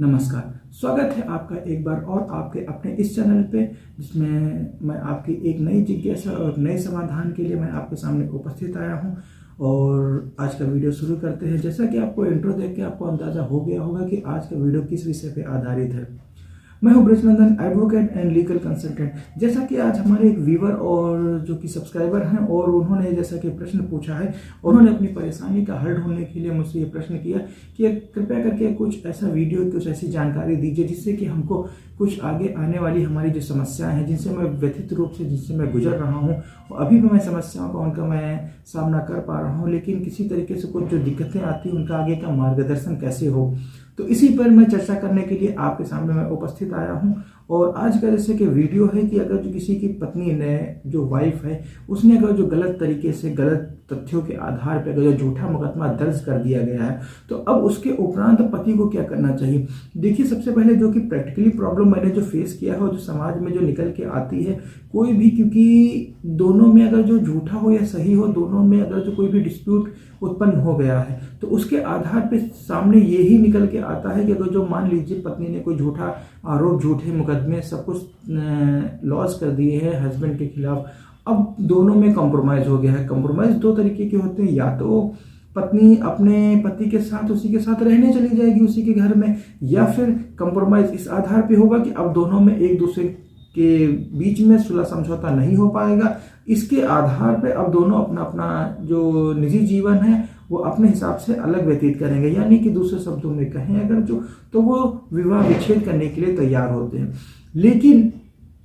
नमस्कार, स्वागत है आपका एक बार और आपके अपने इस चैनल पे, जिसमें मैं आपकी एक नई जिज्ञासा और नए समाधान के लिए मैं आपके सामने उपस्थित आया हूं। और आज का वीडियो शुरू करते हैं। जैसा कि आपको इंट्रो देख के आपको अंदाजा हो गया होगा कि आज का वीडियो किस विषय पे आधारित है। मैं हूं Brijnandan, advocate and legal consultant. जैसा कि आज हमारे एक व्यूवर और जो कि सब्सक्राइबर हैं और उन्होंने जैसा कि प्रश्न पूछा है, उन्होंने अपनी परेशानी का हल ढूंढने के लिए मुझसे ये प्रश्न किया कि कृपया करके कुछ ऐसा वीडियो, कुछ ऐसी जानकारी दीजिए जिससे कि हमको कुछ आगे आने वाली हमारी जो समस्याएं हैं, जिनसे मैं व्यथित रूप से जिससे मैं गुजर रहा हूं, अभी भी मैं समस्याओं का उनका मैं सामना कर पा रहा हूं, लेकिन किसी तरीके से कुछ जो दिक्कतें आती हैं उनका आगे का मार्गदर्शन कैसे हो, तो इसी पर मैं चर्चा करने के लिए आपके सामने मैं उपस्थित आया हूं। और आज का जैसे कि वीडियो है कि अगर जो किसी की पत्नी ने, जो वाइफ है, उसने अगर जो गलत तरीके से, गलत तथ्यों के आधार पर अगर जो झूठा मुकदमा दर्ज कर दिया गया है, तो अब उसके उपरांत पति को क्या करना चाहिए। देखिए, सबसे पहले जो कि प्रैक्टिकली प्रॉब्लम मैंने जो फेस किया है और जो समाज में जो निकल के आती है, कोई भी, क्योंकि दोनों में अगर जो झूठा हो या सही हो, दोनों में अगर जो कोई भी डिस्प्यूट उत्पन्न हो गया है, तो उसके आधार पे सामने यही निकल के आता है कि अगर जो मान लीजिए पत्नी ने कोई झूठा आरोप, झूठे मुकदमे सब कुछ लॉन्च कर दिए हैं हस्बैंड के खिलाफ, अब दोनों में कॉम्प्रोमाइज हो गया है। कॉम्प्रोमाइज दो तरीके के होते हैं, या तो पत्नी अपने पति के साथ उसी के साथ रहने चली जाएगी उसी के घर में, या फिर कॉम्प्रोमाइज इस आधार पे होगा कि अब दोनों में एक दूसरे के बीच में सुलह समझौता नहीं हो पाएगा। इसके आधार पे अब दोनों अपना अपना जो निजी जीवन है वो अपने हिसाब से अलग व्यतीत करेंगे, यानी कि दूसरे शब्दों में कहें अगर जो, तो वो विवाह विच्छेद करने के लिए तैयार होते हैं। लेकिन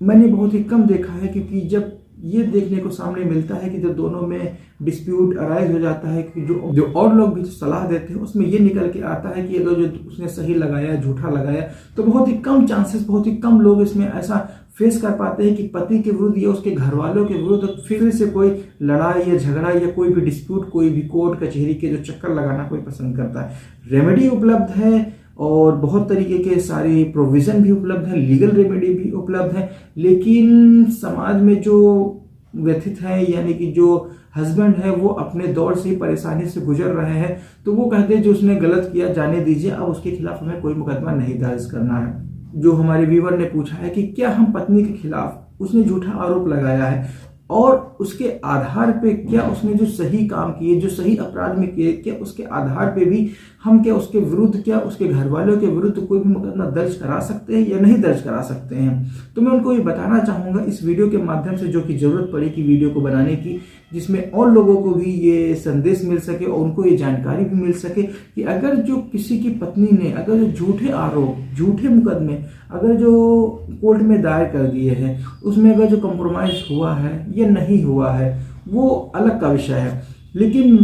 मैंने बहुत ही कम देखा है, क्योंकि जब ये देखने को सामने मिलता है कि जब दोनों में डिस्प्यूट अराइज हो जाता है, कि जो और लोग भी सलाह देते हैं उसमें ये निकल के आता है कि अगर जो उसने सही लगाया, झूठा लगाया, तो बहुत ही कम चांसेस, बहुत ही कम लोग इसमें ऐसा फेस कर पाते हैं कि पति के विरुद्ध या उसके घर वालों के विरुद्ध फिर से कोई लड़ाई या झगड़ा या कोई भी डिस्प्यूट, कोई भी कोर्ट कचहरी के जो चक्कर लगाना कोई पसंद करता है। रेमेडी उपलब्ध है और बहुत तरीके के सारी प्रोविजन भी उपलब्ध है, लीगल रेमेडी भी उपलब्ध है, लेकिन समाज में जो व्यथित है, यानी कि जो हस्बैंड है, वो अपने दौर से ही परेशानी से गुजर रहे हैं, तो वो कहते हैं जो उसने गलत किया जाने दीजिए, अब उसके खिलाफ हमें कोई मुकदमा नहीं दर्ज करना है। जो हमारे व्यूवर ने पूछा है कि क्या हम पत्नी के खिलाफ, उसने झूठा आरोप लगाया है और उसके आधार पे क्या उसने जो सही काम किए, जो सही अपराध में किए, क्या उसके आधार पे भी हम क्या उसके विरुद्ध, क्या उसके घर वालों के विरुद्ध कोई भी मुकदमा दर्ज करा सकते हैं या नहीं दर्ज करा सकते हैं। तो मैं उनको ये बताना चाहूँगा इस वीडियो के माध्यम से, जो कि ज़रूरत पड़ी कि वीडियो को बनाने की, जिसमें और लोगों को भी ये संदेश मिल सके और उनको ये जानकारी भी मिल सके कि अगर जो किसी की पत्नी ने अगर जो झूठे आरोप, झूठे मुकदमे अगर जो कोर्ट में दायर कर दिए हैं, उसमें अगर जो कॉम्प्रोमाइज हुआ है या नहीं हुआ है, वो अलग का विषय है। लेकिन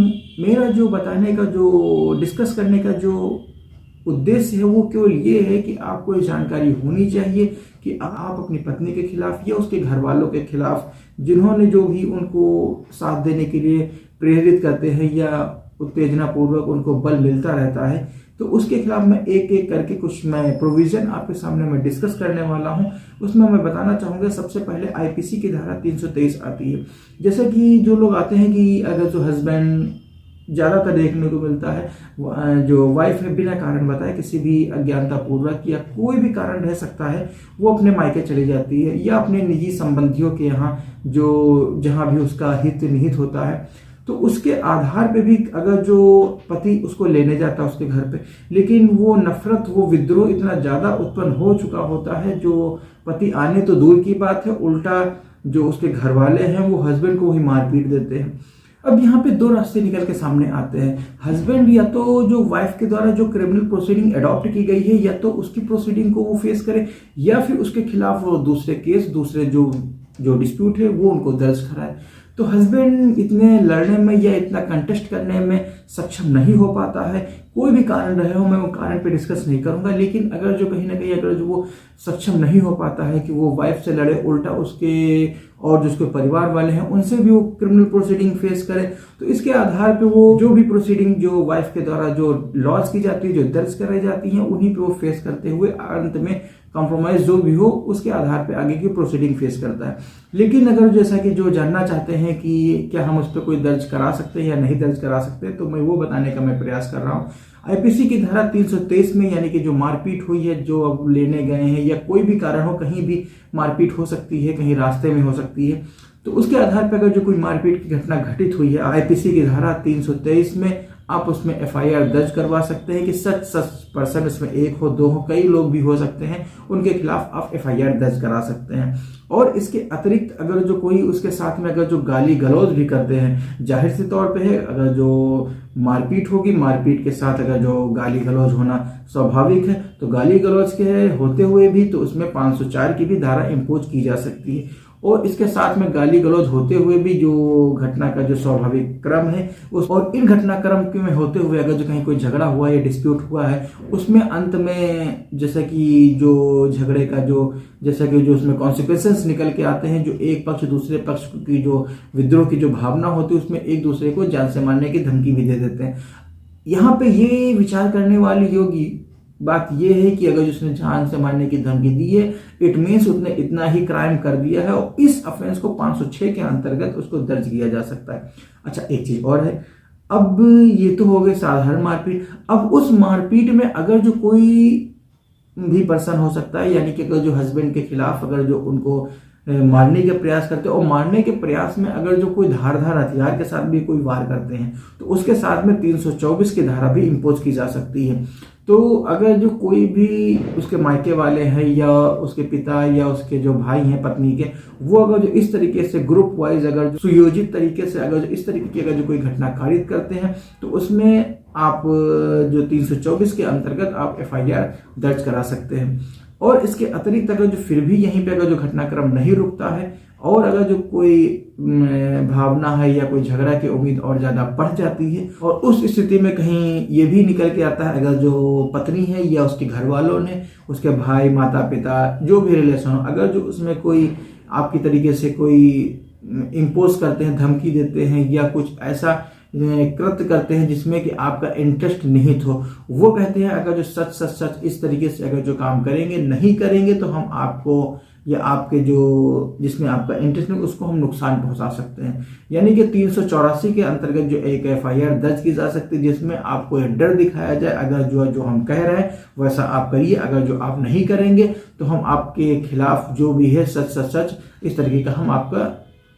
मेरा जो बताने का, जो डिस्कस करने का जो उद्देश्य है, वो केवल ये है कि आपको ये जानकारी होनी चाहिए कि आप अपनी पत्नी के खिलाफ या उसके घर वालों के खिलाफ, जिन्होंने जो भी उनको साथ देने के लिए प्रेरित करते हैं या उत्तेजना पूर्वक उनको बल मिलता रहता है, तो उसके खिलाफ मैं एक एक करके कुछ मैं प्रोविजन आपके सामने मैं डिस्कस करने वाला हूं। उसमें मैं बताना चाहूँगा, सबसे पहले आईपीसी की धारा 323 आती है। जैसे कि जो लोग आते हैं कि अगर जो हस्बैंड, ज़्यादातर देखने को मिलता है जो वाइफ है, बिना कारण बताए किसी भी अज्ञानता पूर्वक या कोई भी कारण रह सकता है, वो अपने मायके चली जाती है या अपने निजी संबंधियों के यहाँ, जो जहाँ भी उसका हित निहित होता है, तो उसके आधार पे भी अगर जो पति उसको लेने जाता है उसके घर पे, लेकिन वो नफरत, वो विद्रोह इतना ज़्यादा उत्पन्न हो चुका होता है, जो पति आने तो दूर की बात है, उल्टा जो उसके घर वाले हैं वो हस्बैंड को ही मारपीट देते हैं। अब यहाँ पे दो रास्ते निकल के सामने आते हैं। हस्बैंड या तो जो वाइफ के द्वारा जो क्रिमिनल प्रोसीडिंग अडॉप्ट की गई है, या तो उसकी प्रोसीडिंग को वो फेस करे, या फिर उसके खिलाफ वो दूसरे केस, दूसरे जो डिस्प्यूट है वो उनको दर्ज कराए। तो हस्बैंड इतने लड़ने में या इतना कंटेस्ट करने में सक्षम नहीं हो पाता है, कोई भी कारण रहे हो, मैं वो कारण पे डिस्कस नहीं करूंगा, लेकिन अगर जो कहीं ना कहीं अगर जो वो सक्षम नहीं हो पाता है कि वो वाइफ से लड़े, उल्टा उसके और जो उसके परिवार वाले हैं उनसे भी वो क्रिमिनल प्रोसीडिंग फेस करे, तो इसके आधार पे वो जो भी प्रोसीडिंग जो वाइफ के द्वारा जो लॉन्च की जाती है, जो दर्ज कराई जाती हैं, उन्हीं पे वो फेस करते हुए अंत में कॉम्प्रोमाइज जो भी हो उसके आधार पे आगे की प्रोसीडिंग फेस करता है। लेकिन अगर जैसा कि जो जानना चाहते हैं कि क्या हम उस पर कोई दर्ज करा सकते हैं या नहीं दर्ज करा सकते, तो मैं वो बताने का मैं प्रयास कर रहा हूँ। आईपीसी की धारा 323 में यानी कि जो मारपीट हुई है, जो अब लेने गए हैं या कोई भी कारण हो, कहीं भी मारपीट हो सकती है, कहीं रास्ते में हो सकती है, तो उसके आधार पर अगर जो कोई मारपीट की घटना घटित हुई है, आईपीसी की धारा 323 में आप उसमें एफआईआर दर्ज करवा सकते हैं कि सच पर्सन, इसमें एक हो, दो हो, कई लोग भी हो सकते हैं, उनके खिलाफ आप एफआईआर दर्ज करा सकते हैं। और इसके अतिरिक्त अगर जो कोई उसके साथ में अगर जो गाली गलौज भी करते हैं, जाहिर से तौर पे है, अगर जो मारपीट होगी, मारपीट के साथ अगर जो गाली गलौज होना स्वाभाविक है, तो गाली गलौज के होते हुए भी तो उसमें 504 की भी धारा इम्पोज की जा सकती है। और इसके साथ में गाली गलौज होते हुए भी जो घटना का जो स्वाभाविक क्रम है उस, और इन घटनाक्रम में होते हुए अगर जो कहीं कोई झगड़ा हुआ या डिस्प्यूट हुआ है, उसमें अंत में जैसा कि जो झगड़े का जो जैसा कि जो उसमें कॉन्सिक्वेंसेस निकल के आते हैं, जो एक पक्ष दूसरे पक्ष की जो विद्रोह की जो भावना होती है, उसमें एक दूसरे को जान से मारने की धमकी भी दे देते हैं। यहाँ पे ये विचार करने वाली योगी बात यह है कि अगर जिसने जान से मारने की धमकी दी है, इट मीन्स उसने इतना ही क्राइम कर दिया है और इस ऑफेंस को 506 के अंतर्गत उसको दर्ज किया जा सकता है। अच्छा, एक चीज और है, अब ये तो हो गई साधारण मारपीट। अब उस मारपीट में अगर जो कोई भी पर्सन हो सकता है, यानी कि अगर जो हस्बैंड के खिलाफ अगर जो उनको मारने के प्रयास करते हैं, और मारने के प्रयास में अगर जो कोई धारदार हथियार के साथ भी कोई वार करते हैं, तो उसके साथ में 324 की धारा भी इम्पोज की जा सकती है। तो अगर जो कोई भी उसके मायके वाले हैं या उसके पिता या उसके जो भाई हैं पत्नी के, वो अगर जो इस तरीके से ग्रुप वाइज अगर जो सुयोजित तरीके से अगर जो इस तरीके की अगर जो कोई घटना कारित करते हैं, तो उसमें आप जो 324 के अंतर्गत आप एफआईआर दर्ज करा सकते हैं। और इसके अतिरिक्त अगर जो फिर भी यहीं पे अगर जो घटनाक्रम नहीं रुकता है और अगर जो कोई भावना है या कोई झगड़ा की उम्मीद और ज्यादा बढ़ जाती है, और उस स्थिति में कहीं ये भी निकल के आता है, अगर जो पत्नी है या उसके घर वालों ने, उसके भाई, माता पिता, जो भी रिलेशन हो, अगर जो उसमें कोई आपकी तरीके से कोई इम्पोज करते हैं, धमकी देते हैं या कुछ ऐसा कृत्य करते हैं जिसमें कि आपका इंटरेस्ट निहित हो, वो कहते हैं अगर जो सच इस तरीके से अगर जो काम करेंगे, नहीं करेंगे, तो हम आपको या आपके जो जिसमें आपका इंटरेस्ट नहीं उसको हम नुकसान पहुंचा सकते हैं। यानी कि 384 के अंतर्गत जो एक एफआईआर दर्ज की जा सकती है, जिसमें आपको एक डर दिखाया जाए, अगर जो हम कह रहे हैं वैसा आप करिए, अगर जो आप नहीं करेंगे तो हम आपके खिलाफ जो भी है सच इस तरीके का हम आपका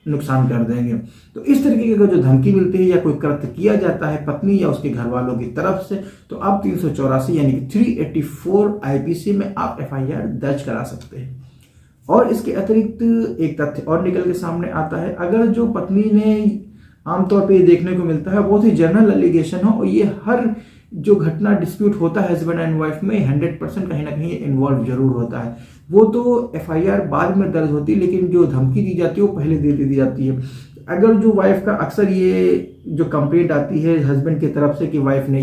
नुकसान कर देंगे। तो इस तरीके की अगर जो धमकी मिलती है या कोई कृत्य किया जाता है पत्नी या उसके घर वालों की तरफ से, तो आप 384 यानी कि 384 आईपीसी में आप एफआईआर दर्ज करा सकते हैं। और इसके अतिरिक्त एक तथ्य और निकल के सामने आता है, अगर जो पत्नी ने, आमतौर पे ये देखने को मिलता है, बहुत ही जनरल एलिगेशन हो और ये हर जो घटना डिस्प्यूट होता है हस्बैंड एंड वाइफ में 100% कहीं ना कहीं इन्वॉल्व जरूर होता है। वो तो एफआईआर बाद में दर्ज होती है, लेकिन जो धमकी दी जाती है वो पहले दे दी जाती है। अगर जो वाइफ का अक्सर ये जो कंप्लेंट आती है हस्बैंड की तरफ से कि वाइफ ने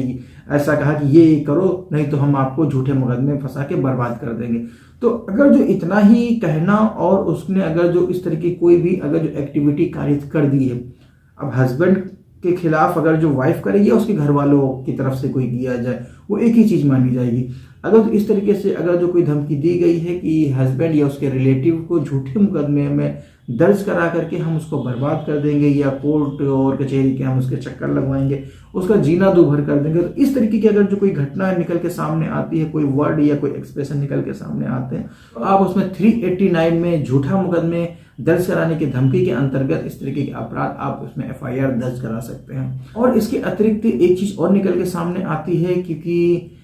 ऐसा कहा कि ये करो, नहीं तो हम आपको झूठे मुकदमे में फंसा के बर्बाद कर देंगे, तो अगर जो इतना ही कहना और उसने अगर जो इस तरह की कोई भी अगर जो एक्टिविटी कारित कर दी है, अब हस्बैंड के खिलाफ अगर जो वाइफ करे या उसके घर वालों की तरफ से कोई किया जाए, वो एक ही चीज मानी जाएगी। अगर तो इस तरीके से अगर जो कोई धमकी दी गई है कि हस्बैंड या उसके रिलेटिव को झूठे मुकदमे में दर्ज करा करके हम उसको बर्बाद कर देंगे या कोर्ट और कचहरी के हम उसके चक्कर लगवाएंगे, उसका जीना दूभर कर देंगे, तो इस तरीके की अगर जो कोई घटना निकल के सामने आती है, कोई वर्ड या कोई एक्सप्रेशन निकल के सामने आते हैं, तो आप उसमें 389 में झूठा मुकदमे दर्ज कराने की धमकी के अंतर्गत इस तरीके के अपराध आप उसमें एफआईआर दर्ज करा सकते हैं। और इसके अतिरिक्त एक चीज और निकल के सामने आती है, क्योंकि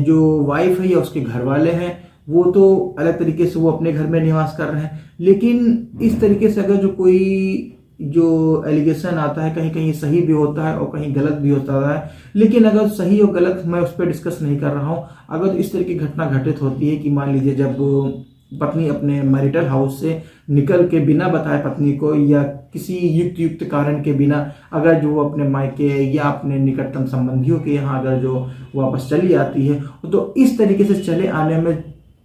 जो वाइफ है या उसके घर वाले हैं वो तो अलग तरीके से वो अपने घर में निवास कर रहे हैं, लेकिन इस तरीके से अगर जो कोई जो एलिगेशन आता है, कहीं कहीं सही भी होता है और कहीं गलत भी होता है, लेकिन अगर सही और गलत मैं उस पर डिस्कस नहीं कर रहा हूँ। अगर इस तरह की घटना घटित होती है कि मान लीजिए जब पत्नी अपने मैरिटल हाउस से निकल के बिना बताए पत्नी को या किसी युक्त कारण के बिना अगर जो वो अपने मायके या अपने निकटतम संबंधियों के यहाँ अगर जो वापस चली आती है, तो इस तरीके से चले आने में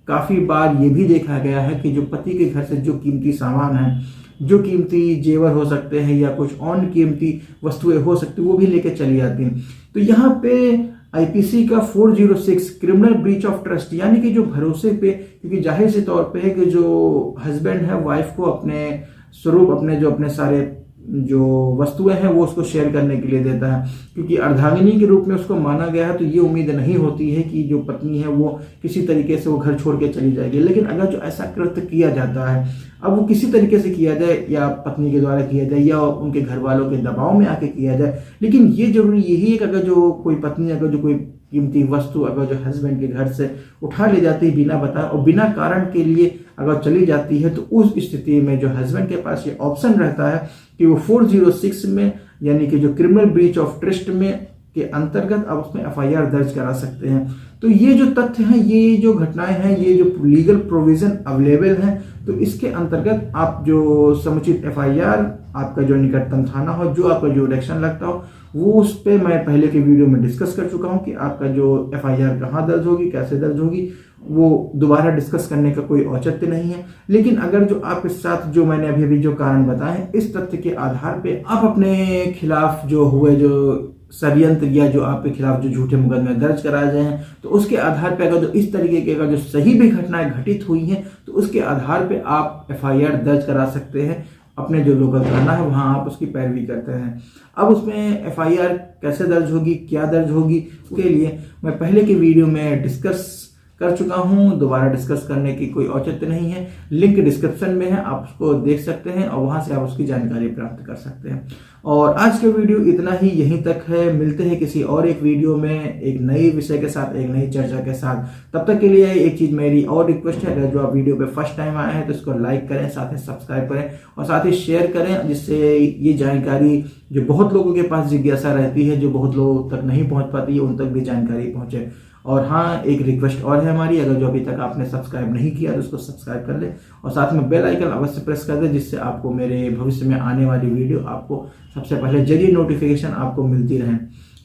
काफी बार ये भी देखा गया है कि जो पति के घर से जो कीमती सामान है, जो कीमती जेवर हो सकते हैं या कुछ और कीमती वस्तुएं हो सकती है, वो भी लेके चली आती हैं। तो यहाँ पे आईपीसी का 406 क्रिमिनल ब्रीच ऑफ ट्रस्ट, यानी कि जो भरोसे पे, क्योंकि जाहिर से तौर पे है कि जो हस्बैंड है वाइफ को अपने स्वरूप, अपने सारे जो वस्तुएं हैं वो उसको शेयर करने के लिए देता है, क्योंकि अर्धांगिनी के रूप में उसको माना गया है। तो ये उम्मीद नहीं होती है कि जो पत्नी है वो किसी तरीके से वो घर छोड़ के चली जाएगी। लेकिन अगर जो ऐसा कृत्य किया जाता है, अब वो किसी तरीके से किया जाए, या पत्नी के द्वारा किया जाए या उनके घर वालों के दबाव में आके किया जाए, लेकिन ये जरूरी यही है कि अगर जो कोई पत्नी, अगर जो कोई कीमती वस्तु अगर जो हस्बैंड के घर से उठा ले जाती है बिना बताए और बिना कारण के लिए अगर चली जाती है, तो उस स्थिति में जो हस्बैंड के पास ये ऑप्शन रहता है कि वो 406 में, यानी कि जो क्रिमिनल ब्रीच ऑफ ट्रस्ट में के अंतर्गत आप उसमें एफआईआर दर्ज करा सकते हैं। तो ये जो तथ्य हैं, ये जो घटनाएं हैं, ये जो लीगल प्रोविजन अवेलेबल हैं, तो इसके अंतर्गत आप जो समुचित एफआईआर, आपका जो निकटतम थाना हो, जो आपका जो डायरेक्शन लगता हो, वो उस पर मैं पहले के वीडियो में डिस्कस कर चुका हूं कि आपका जो एफआईआर कहाँ दर्ज होगी, कैसे दर्ज होगी, वो दोबारा डिस्कस करने का कोई औचित्य नहीं है। लेकिन अगर जो आपके साथ जो मैंने अभी अभी जो कारण बताए, इस तथ्य के आधार पे आप अपने खिलाफ जो हुए जो षड्यंत्र या जो आपके खिलाफ जो झूठे मुकदमे दर्ज कराए गए हैं, तो उसके आधार पे अगर जो इस तरीके की अगर जो सही भी घटनाएं घटित हुई हैं, तो उसके आधार पे आप एफआईआर दर्ज करा सकते हैं। अपने जो लोकल थाना है वहां आप उसकी पैरवी करते हैं। अब उसमें एफआईआर कैसे दर्ज होगी, क्या दर्ज होगी, उसके लिए मैं पहले के वीडियो में डिस्कस कर चुका हूं, दोबारा डिस्कस करने की कोई औचित्य नहीं है। लिंक डिस्क्रिप्शन में है, आप उसको देख सकते हैं और वहां से आप उसकी जानकारी प्राप्त कर सकते हैं। और आज के वीडियो इतना ही, यहीं तक है। मिलते हैं किसी और एक वीडियो में एक नए विषय के साथ, एक नई चर्चा के साथ। तब तक के लिए एक चीज मेरी और रिक्वेस्ट है, अगर जो आप वीडियो पे फर्स्ट टाइम आए हैं तो इसको लाइक करें, साथ ही सब्सक्राइब करें और साथ ही शेयर करें, जिससे ये जानकारी जो बहुत लोगों के पास जिज्ञासा रहती है, जो बहुत लोगों तक नहीं पहुंच पाती है, उन तक भी जानकारी पहुंचे। और हाँ, एक रिक्वेस्ट और है हमारी, अगर जो अभी तक आपने सब्सक्राइब नहीं किया तो उसको सब्सक्राइब कर ले और साथ में बेल आइकन अवश्य प्रेस कर दे, जिससे आपको मेरे भविष्य में आने वाली वीडियो आपको सबसे पहले जरिए नोटिफिकेशन आपको मिलती रहे।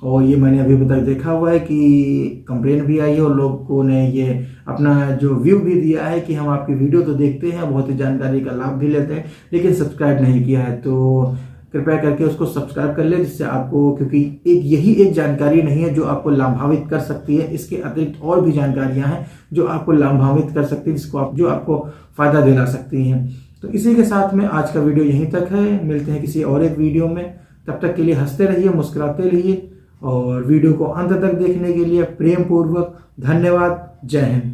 और ये मैंने अभी तक देखा हुआ है कि कंप्लेन भी आई है और लोगों ने ये अपना जो व्यू भी दिया है कि हम आपकी वीडियो तो देखते हैं, बहुत ही जानकारी का लाभ भी लेते हैं, लेकिन सब्सक्राइब नहीं किया है। तो कृपया करके उसको सब्सक्राइब कर ले, जिससे आपको, क्योंकि यही एक जानकारी नहीं है जो आपको लाभान्वित कर सकती है, इसके अतिरिक्त और भी जानकारियां हैं जो आपको लाभान्वित कर सकती है, जो आपको फायदा दिला सकती हैं। तो इसी के साथ में आज का वीडियो यहीं तक है। मिलते हैं किसी और एक वीडियो में, तब तक के लिए हंसते रहिए, मुस्कुराते रहिए और वीडियो को अंत तक देखने के लिए प्रेम पूर्वक धन्यवाद। जय हिंद।